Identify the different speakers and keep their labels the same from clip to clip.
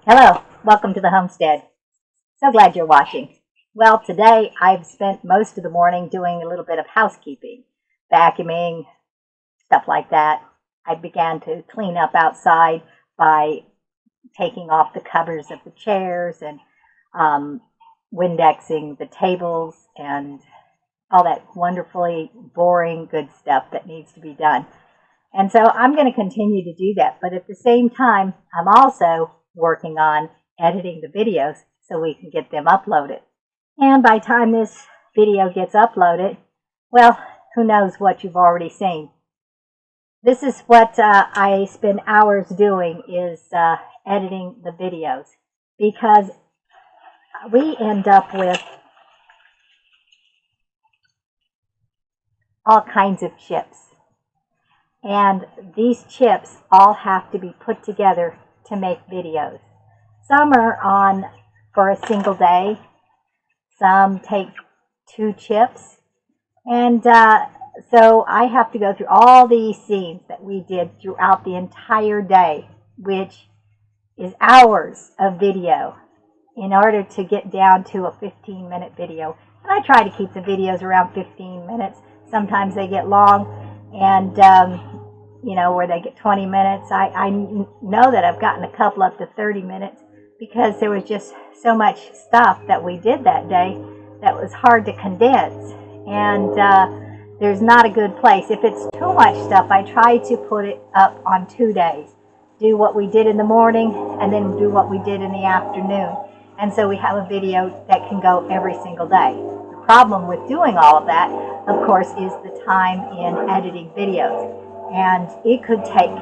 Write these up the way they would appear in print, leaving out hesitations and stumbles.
Speaker 1: Hello, welcome to the homestead. So glad you're watching. Well, today I've spent most of the morning doing a little bit of housekeeping, vacuuming, stuff like that. I began to clean up outside by taking off the covers of the chairs and Windexing the tables and all that wonderfully boring good stuff that needs to be done. And so I'm going to continue to do that. But at the same time, I'm also working on editing the videos so we can get them uploaded. And by the time this video gets uploaded, well, who knows what you've already seen. This is what I spend hours doing is editing the videos, because we end up with all kinds of chips. And these chips all have to be put together to make videos. Some are on for a single day. Some take 2 chips. And so I have to go through all these scenes that we did throughout the entire day, which is hours of video, in order to get down to a 15-minute video. And I try to keep the videos around 15 minutes. Sometimes they get long, and where they get 20 minutes. I know that I've gotten a couple up to 30 minutes because there was just so much stuff that we did that day that was hard to condense. And there's not a good place. If it's too much stuff, I try to put it up on 2 days. Do what we did in the morning and then do what we did in the afternoon. And so we have a video that can go every single day. The problem with doing all of that, of course, is the time in editing videos. And it could take,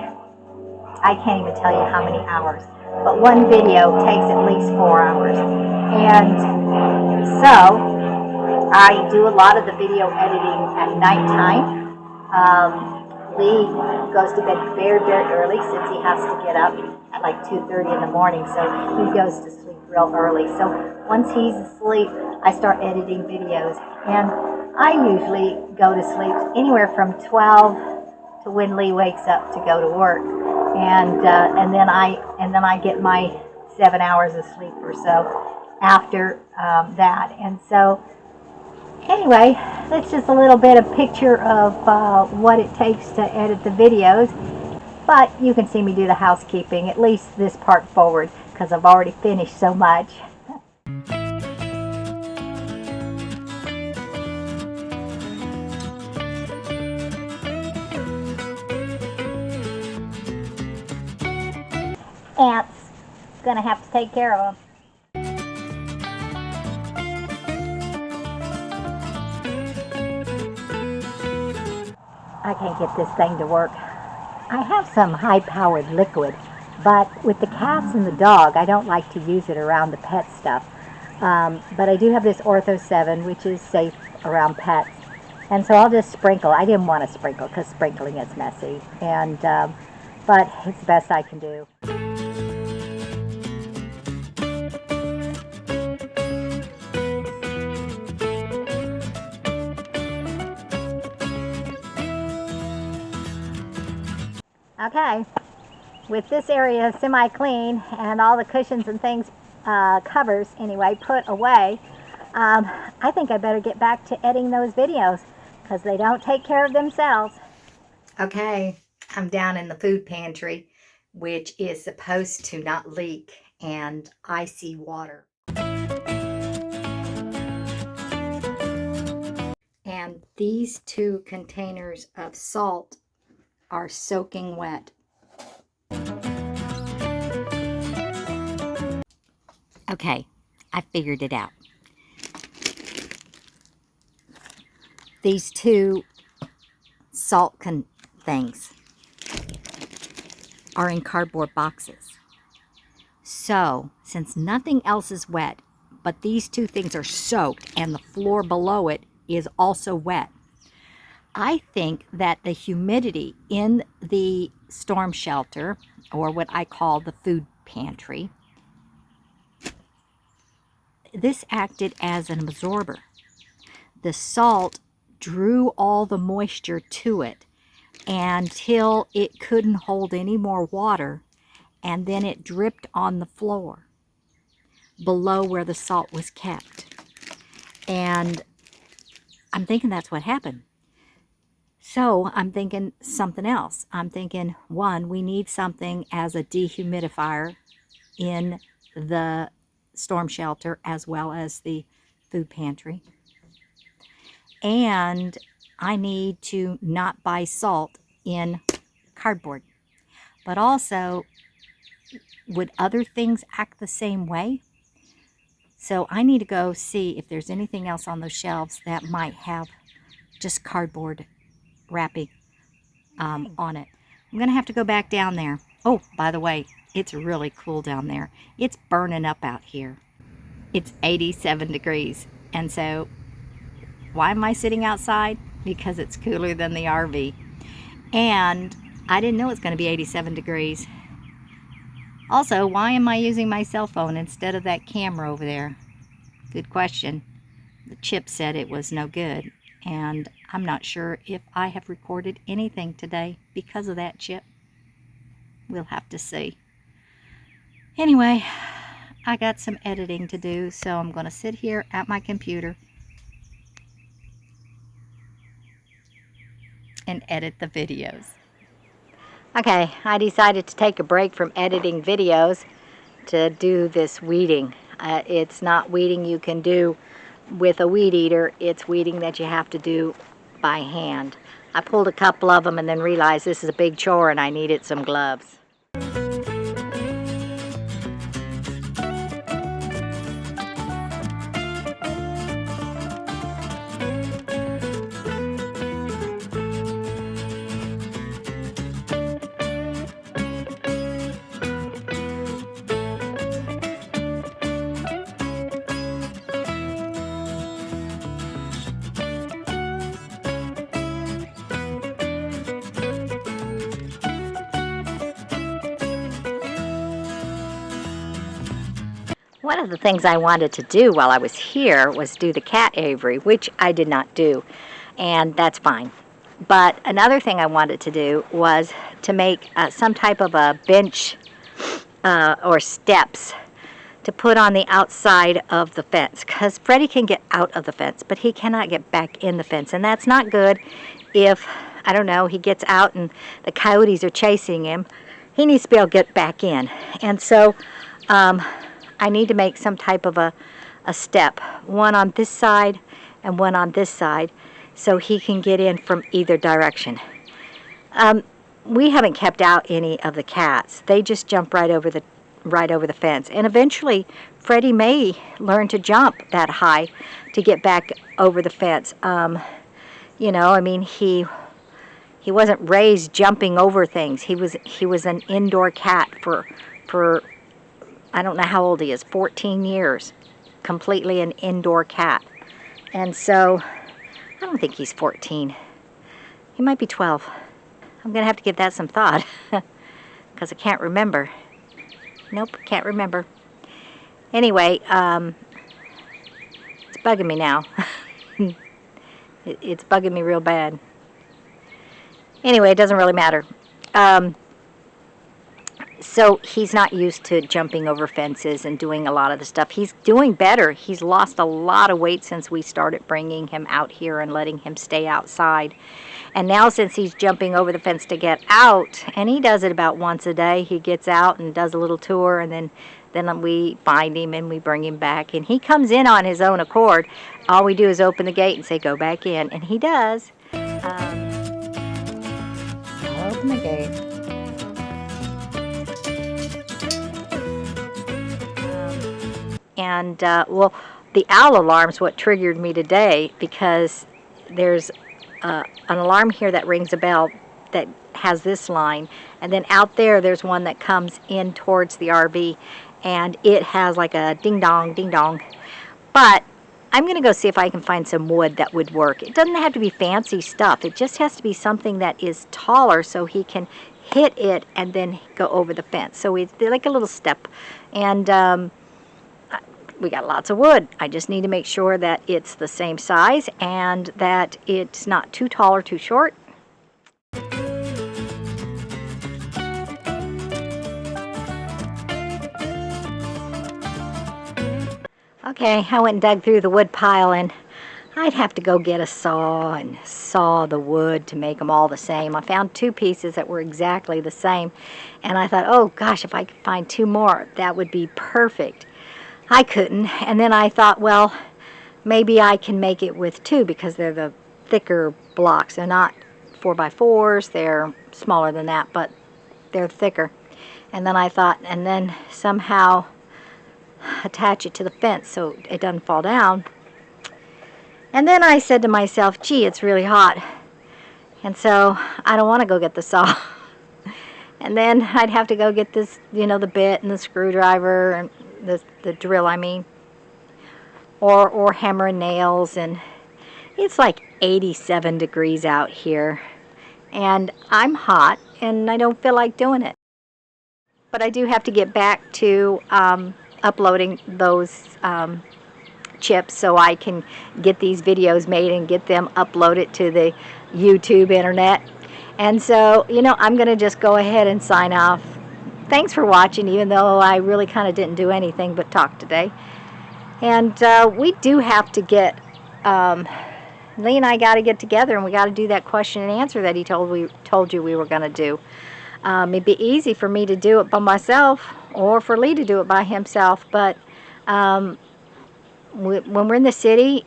Speaker 1: I can't even tell you how many hours, but one video takes at least 4 hours. And so I do a lot of the video editing at nighttime. Lee goes to bed very, very early since he has to get up at like 2:30 in the morning, so he goes to sleep real early. So once he's asleep, I start editing videos, and I usually go to sleep anywhere from 12 to when Lee wakes up to go to work, and then I get my 7 hours of sleep or so after that. And so anyway, that's just a little bit of picture of what it takes to edit the videos. But you can see me do the housekeeping, at least this part forward, because I've already finished so much. Ants, gonna have to take care of them. I can't get this thing to work. I have some high-powered liquid, but with the cats and the dog, I don't like to use it around the pet stuff. But I do have this Ortho 7, which is safe around pets. And so I'll just sprinkle. I didn't want to sprinkle because sprinkling is messy. And but it's the best I can do. Okay, with this area semi-clean and all the cushions and things, covers anyway, put away, I think I better get back to editing those videos because they don't take care of themselves. Okay, I'm down in the food pantry, which is supposed to not leak, and I see water. And these 2 containers of salt are soaking wet. Okay, I figured it out. These 2 salt things are in cardboard boxes. So, since nothing else is wet, but these 2 things are soaked and the floor below it is also wet, I think that the humidity in the storm shelter, or what I call the food pantry, this acted as an absorber. The salt drew all the moisture to it until it couldn't hold any more water, and then it dripped on the floor below where the salt was kept. And I'm thinking that's what happened. So I'm thinking something else. I'm thinking, one, we need something as a dehumidifier in the storm shelter as well as the food pantry. And I need to not buy salt in cardboard. But also, would other things act the same way? So I need to go see if there's anything else on those shelves that might have just cardboard wrapping on it. I'm going to have to go back down there. Oh, by the way, it's really cool down there. It's burning up out here. It's 87 degrees. And so, why am I sitting outside? Because it's cooler than the RV. And I didn't know it's going to be 87 degrees. Also, why am I using my cell phone instead of that camera over there? Good question. The chip said it was no good. And I'm not sure if I have recorded anything today because of that chip. We'll have to see. Anyway, I got some editing to do, so I'm going to sit here at my computer and edit the videos. Okay, I decided to take a break from editing videos to do this weeding. It's not weeding you can do with a weed eater, it's weeding that you have to do by hand. I pulled a couple of them and then realized this is a big chore and I needed some gloves. One of the things I wanted to do while I was here was do the cat aviary, which I did not do, and that's fine. But another thing I wanted to do was to make some type of a bench or steps to put on the outside of the fence, because Freddie can get out of the fence, but he cannot get back in the fence, and that's not good if, I don't know, he gets out and the coyotes are chasing him. He needs to be able to get back in, and so I need to make some type of a step, one on this side and one on this side, so he can get in from either direction. We haven't kept out any of the cats. They just jump right over the fence, and eventually Freddie may learn to jump that high to get back over the fence. You know, I mean, he wasn't raised jumping over things. He was an indoor cat for I don't know how old he is, 14 years, completely an indoor cat. And so, I don't think he's 14. He might be 12. I'm going to have to give that some thought, because I can't remember. Nope, can't remember. Anyway, it's bugging me now. It's bugging me real bad. Anyway, it doesn't really matter. So he's not used to jumping over fences and doing a lot of the stuff. He's doing better. He's lost a lot of weight since we started bringing him out here and letting him stay outside. And now since he's jumping over the fence to get out, and he does it about once a day, he gets out and does a little tour, and then we find him and we bring him back. And he comes in on his own accord. All we do is open the gate and say, go back in. And he does. I'll open the gate. And, well, the owl alarm's what triggered me today, because there's an alarm here that rings a bell that has this line, and then out there's one that comes in towards the RV, and it has like a ding-dong, ding-dong. But I'm going to go see if I can find some wood that would work. It doesn't have to be fancy stuff. It just has to be something that is taller so he can hit it and then go over the fence. So it's like a little step. And we got lots of wood. I just need to make sure that it's the same size and that it's not too tall or too short. Okay, I went and dug through the wood pile, and I'd have to go get a saw and saw the wood to make them all the same. I found 2 pieces that were exactly the same, and I thought, oh gosh, if I could find 2 more, that would be perfect. I couldn't, and then I thought, well, maybe I can make it with 2 because they're the thicker blocks. They're not 4x4s, they're smaller than that, but they're thicker. And then I thought, and then somehow attach it to the fence so it doesn't fall down. And then I said to myself, gee, it's really hot. And so I don't want to go get the saw. And then I'd have to go get this, the bit and the screwdriver and the drill, I mean. Or hammer and nails. And it's like 87 degrees out here. And I'm hot and I don't feel like doing it. But I do have to get back to uploading those chips so I can get these videos made and get them uploaded to the YouTube internet. And so, I'm going to just go ahead and sign off. Thanks for watching, even though I really kind of didn't do anything but talk today. And we do have to get, Lee and I got to get together and we got to do that question and answer that he told you we were going to do. It'd be easy for me to do it by myself or for Lee to do it by himself, but when we're in the city,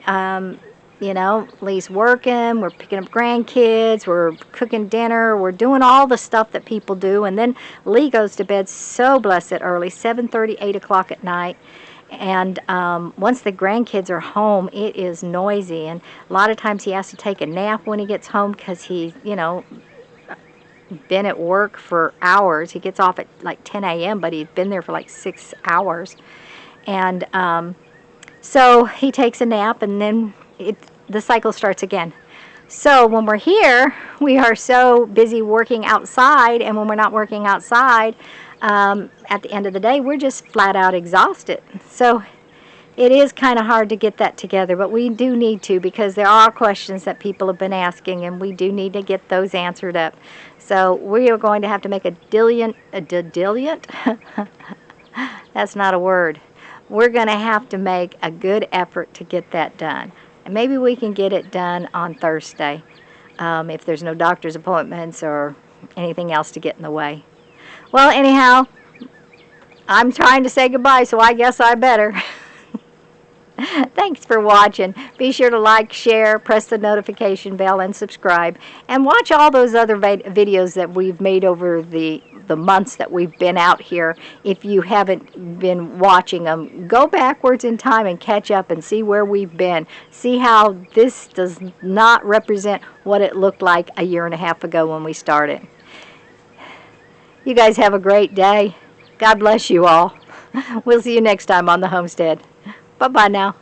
Speaker 1: Lee's working, we're picking up grandkids, we're cooking dinner, we're doing all the stuff that people do, and then Lee goes to bed so blessed early, 7:30, 8 o'clock at night, and once the grandkids are home, it is noisy, and a lot of times he has to take a nap when he gets home because he's, been at work for hours. He gets off at like 10 a.m., but he's been there for like 6 hours. And so he takes a nap, and then the cycle starts again. So when we're here, we are so busy working outside, and when we're not working outside, at the end of the day, we're just flat out exhausted. So it is kind of hard to get that together, but we do need to, because there are questions that people have been asking, and we do need to get those answered up. So we are going to have to make a diligent, that's not a word. We're going to have to make a good effort to get that done. And maybe we can get it done on Thursday, if there's no doctor's appointments or anything else to get in the way. Well, anyhow, I'm trying to say goodbye, so I guess I better. Thanks for watching. Be sure to like, share, press the notification bell, and subscribe. And watch all those other videos that we've made over the months that we've been out here. If you haven't been watching them, go backwards in time and catch up and see where we've been. See how this does not represent what it looked like a year and a half ago when we started. You guys have a great day. God bless you all. We'll see you next time on the homestead. Bye-bye now.